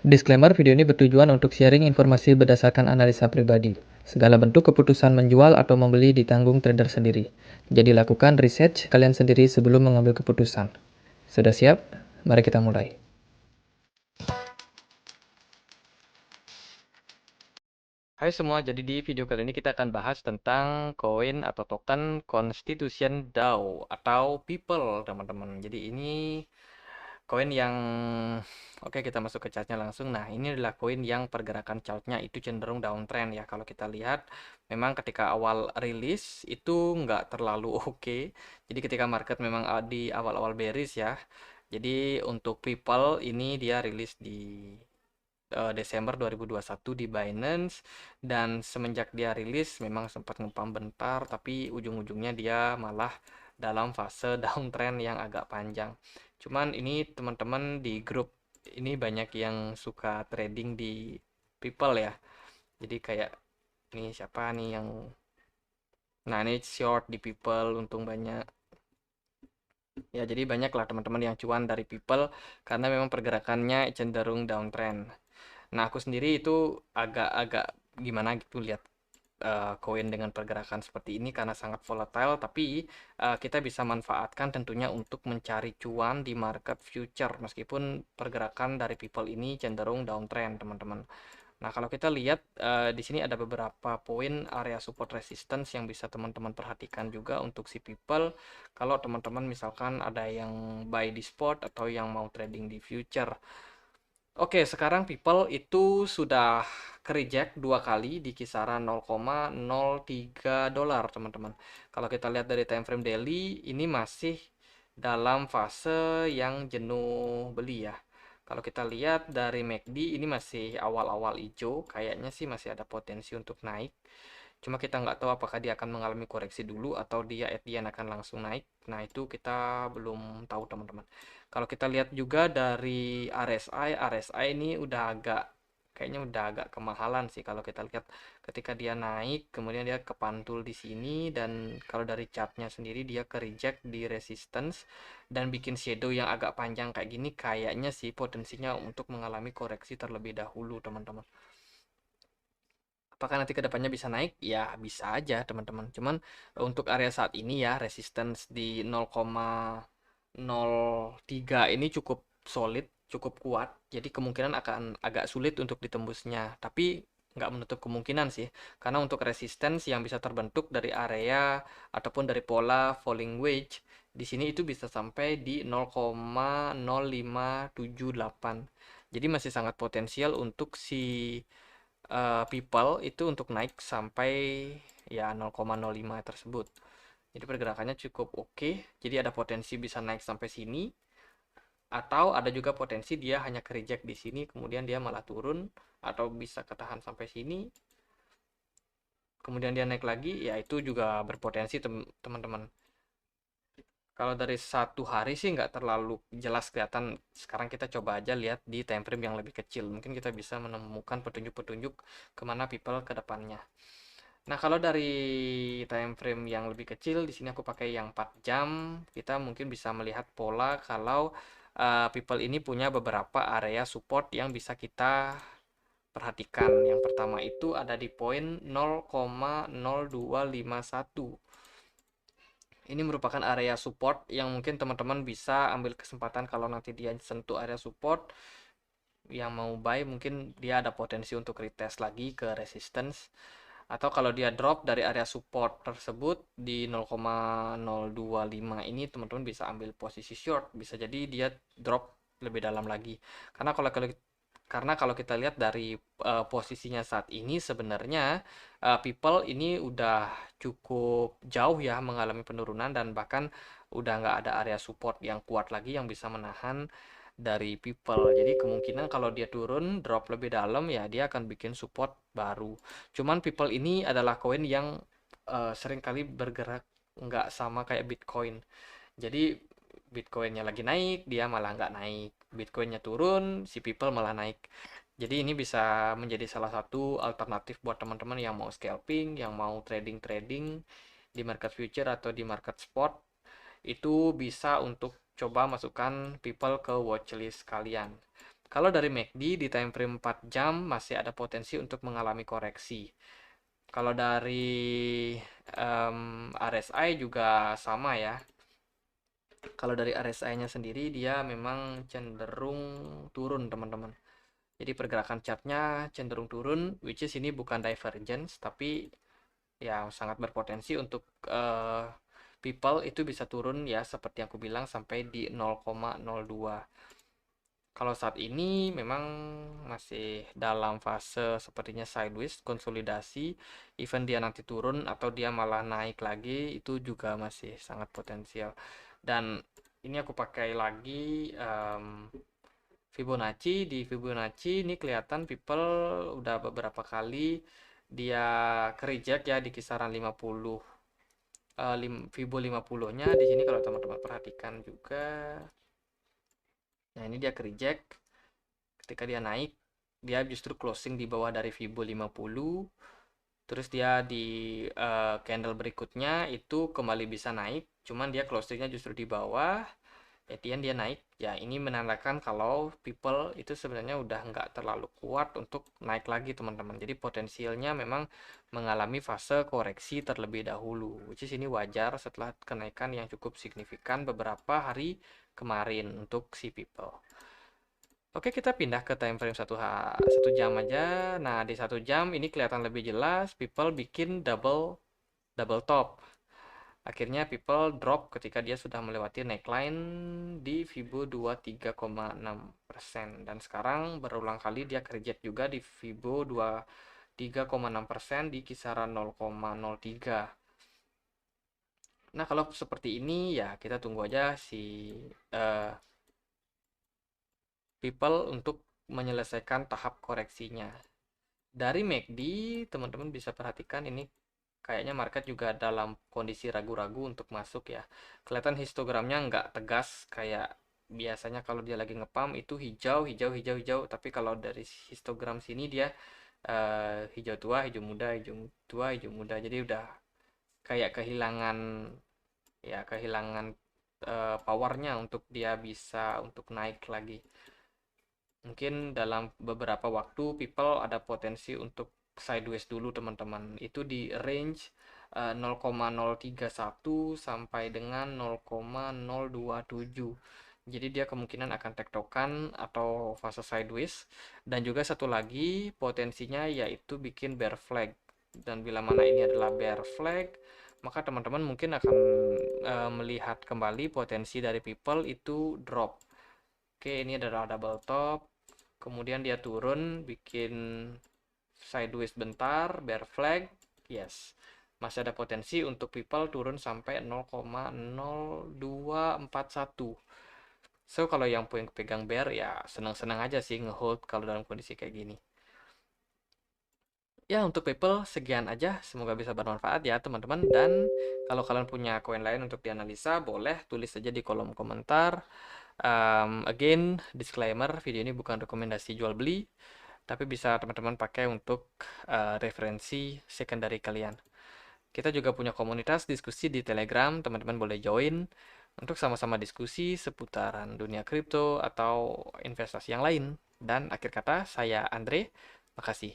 Disclaimer, video ini bertujuan untuk sharing informasi berdasarkan analisa pribadi. Segala bentuk keputusan menjual atau membeli ditanggung trader sendiri. Jadi lakukan research kalian sendiri sebelum mengambil keputusan. Sudah siap? Mari kita mulai. Hai semua, jadi di video kali ini kita akan bahas tentang koin atau token Constitution DAO atau People, teman-teman. Jadi ini koin yang oke, kita masuk ke chartnya langsung. Nah, ini adalah koin yang pergerakan chartnya itu cenderung downtrend ya. Kalau kita lihat memang ketika awal rilis itu nggak terlalu oke. Jadi ketika market memang di awal-awal bearish ya. Jadi untuk People ini dia rilis di Desember 2021 di Binance, dan semenjak dia rilis memang sempat ngepam bentar, tapi ujung-ujungnya dia malah dalam fase downtrend yang agak panjang. Cuman ini teman-teman di grup ini banyak yang suka trading di People ya. Jadi kayak ini siapa nih yang, nah ini short di People untung banyak. Ya, jadi banyak lah teman-teman yang cuan dari People karena memang pergerakannya cenderung downtrend. Nah, aku sendiri itu agak-agak gimana gitu lihat koin dengan pergerakan seperti ini karena sangat volatile, tapi kita bisa manfaatkan tentunya untuk mencari cuan di market future meskipun pergerakan dari People ini cenderung downtrend, teman-teman. Nah, kalau kita lihat di sini ada beberapa poin area support resistance yang bisa teman-teman perhatikan juga untuk si People. Kalau teman-teman misalkan ada yang buy di spot atau yang mau trading di future. Oke, sekarang People itu sudah kereject dua kali di kisaran 0,03 dolar, teman-teman. Kalau kita lihat dari time frame daily, ini masih dalam fase yang jenuh beli ya. Kalau kita lihat dari MACD, ini masih awal-awal hijau, kayaknya sih masih ada potensi untuk naik. Cuma kita nggak tahu apakah dia akan mengalami koreksi dulu atau dia at the end akan langsung naik. Nah, itu kita belum tahu, teman-teman. Kalau kita lihat juga dari RSI ini udah agak, kayaknya udah agak kemahalan sih kalau kita lihat ketika dia naik, kemudian dia kepantul di sini, dan kalau dari chartnya sendiri dia ke reject di resistance dan bikin shadow yang agak panjang kayak gini, kayaknya sih potensinya untuk mengalami koreksi terlebih dahulu, teman-teman. Apakah nanti kedepannya bisa naik? Ya bisa aja, teman-teman. Cuman untuk area saat ini ya resistance di 0,03 ini cukup solid, cukup kuat. Jadi kemungkinan akan agak sulit untuk ditembusnya. Tapi nggak menutup kemungkinan sih. Karena untuk resistance yang bisa terbentuk dari area ataupun dari pola falling wedge di sini itu bisa sampai di 0,0578. Jadi masih sangat potensial untuk si People itu untuk naik sampai ya 0,05 tersebut. Jadi pergerakannya cukup oke. Jadi ada potensi bisa naik sampai sini, atau ada juga potensi dia hanya ke reject di sini kemudian dia malah turun, atau bisa ketahan sampai sini kemudian dia naik lagi, ya itu juga berpotensi, teman-teman. Kalau dari satu hari sih nggak terlalu jelas kelihatan. Sekarang kita coba aja lihat di time frame yang lebih kecil. Mungkin kita bisa menemukan petunjuk-petunjuk kemana People ke depannya. Nah, kalau dari time frame yang lebih kecil, di sini aku pakai yang 4 jam. Kita mungkin bisa melihat pola kalau People ini punya beberapa area support yang bisa kita perhatikan. Yang pertama itu ada di poin 0,0251. Ini merupakan area support yang mungkin teman-teman bisa ambil kesempatan kalau nanti dia sentuh area support. Yang mau buy mungkin dia ada potensi untuk retest lagi ke resistance, atau kalau dia drop dari area support tersebut di 0,025 ini, teman-teman bisa ambil posisi short. Bisa jadi dia drop lebih dalam lagi. Karena kalau kita lihat dari posisinya saat ini sebenarnya People ini udah cukup jauh ya mengalami penurunan, dan bahkan udah nggak ada area support yang kuat lagi yang bisa menahan dari People. Jadi kemungkinan kalau dia turun drop lebih dalam ya dia akan bikin support baru. Cuman People ini adalah koin yang seringkali bergerak nggak sama kayak Bitcoin. Jadi Bitcoinnya lagi naik, dia malah nggak naik. Bitcoinnya turun, si People malah naik. Jadi ini bisa menjadi salah satu alternatif buat teman-teman yang mau scalping, yang mau trading-trading di market future atau di market spot. Itu bisa untuk coba masukkan People ke watchlist kalian. Kalau dari MACD di time frame 4 jam masih ada potensi untuk mengalami koreksi. Kalau dari RSI juga sama ya. Kalau dari RSI-nya sendiri dia memang cenderung turun teman-teman. Jadi pergerakan chartnya cenderung turun, which is ini bukan divergence, tapi ya sangat berpotensi untuk people itu bisa turun ya seperti yang aku bilang sampai di 0,02. Kalau saat ini memang masih dalam fase sepertinya sideways, konsolidasi. Even dia nanti turun atau dia malah naik lagi, itu juga masih sangat potensial. Dan ini aku pakai lagi Fibonacci. Di Fibonacci ini kelihatan people udah beberapa kali dia reject ya di kisaran 50. Fibo 50-nya di sini kalau teman-teman perhatikan juga. Nah, ini dia reject. Ketika dia naik, dia justru closing di bawah dari Fibo 50. Terus dia di candle berikutnya itu kembali bisa naik, cuman dia closingnya justru di bawah. Etienne dia naik. Ya, ini menandakan kalau people itu sebenarnya udah nggak terlalu kuat untuk naik lagi teman-teman. Jadi potensialnya memang mengalami fase koreksi terlebih dahulu. Which is ini wajar setelah kenaikan yang cukup signifikan beberapa hari kemarin untuk si people. Oke, kita pindah ke time frame satu jam aja. Nah, di 1 jam ini kelihatan lebih jelas. People bikin double top. Akhirnya people drop ketika dia sudah melewati neckline di Fibo 23,6%. Dan sekarang berulang kali dia reject juga di Fibo 23,6% di kisaran 0,03. Nah, kalau seperti ini ya kita tunggu aja si uh, people untuk menyelesaikan tahap koreksinya. Dari MACD, teman-teman bisa perhatikan ini kayaknya market juga dalam kondisi ragu-ragu untuk masuk ya. Kelihatan histogramnya nggak tegas kayak biasanya kalau dia lagi ngepam itu hijau, hijau, hijau, hijau. Tapi kalau dari histogram sini dia hijau tua, hijau muda, hijau tua, hijau muda. Jadi udah kayak kehilangan powernya untuk dia bisa untuk naik lagi. Mungkin dalam beberapa waktu people ada potensi untuk sideways dulu teman-teman. Itu di range 0,031 sampai dengan 0,027. Jadi dia kemungkinan akan tektokan atau fase sideways. Dan juga satu lagi potensinya yaitu bikin bear flag. Dan bila mana ini adalah bear flag, maka teman-teman mungkin akan melihat kembali potensi dari people itu drop. Oke, ini adalah double top. Kemudian dia turun, bikin sideways bentar, bear flag, yes. Masih ada potensi untuk people turun sampai 0,0241. So, kalau yang pegang bear ya senang-senang aja sih ngehold kalau dalam kondisi kayak gini. Ya, untuk people sekian aja. Semoga bisa bermanfaat ya teman-teman. Dan kalau kalian punya koin lain untuk dianalisa, boleh tulis saja di kolom komentar. Again, disclaimer, video ini bukan rekomendasi jual beli, tapi bisa teman-teman pakai untuk referensi secondary kalian. Kita juga punya komunitas diskusi di Telegram, teman-teman boleh join untuk sama-sama diskusi seputaran dunia kripto atau investasi yang lain. Dan akhir kata, saya Andre, makasih.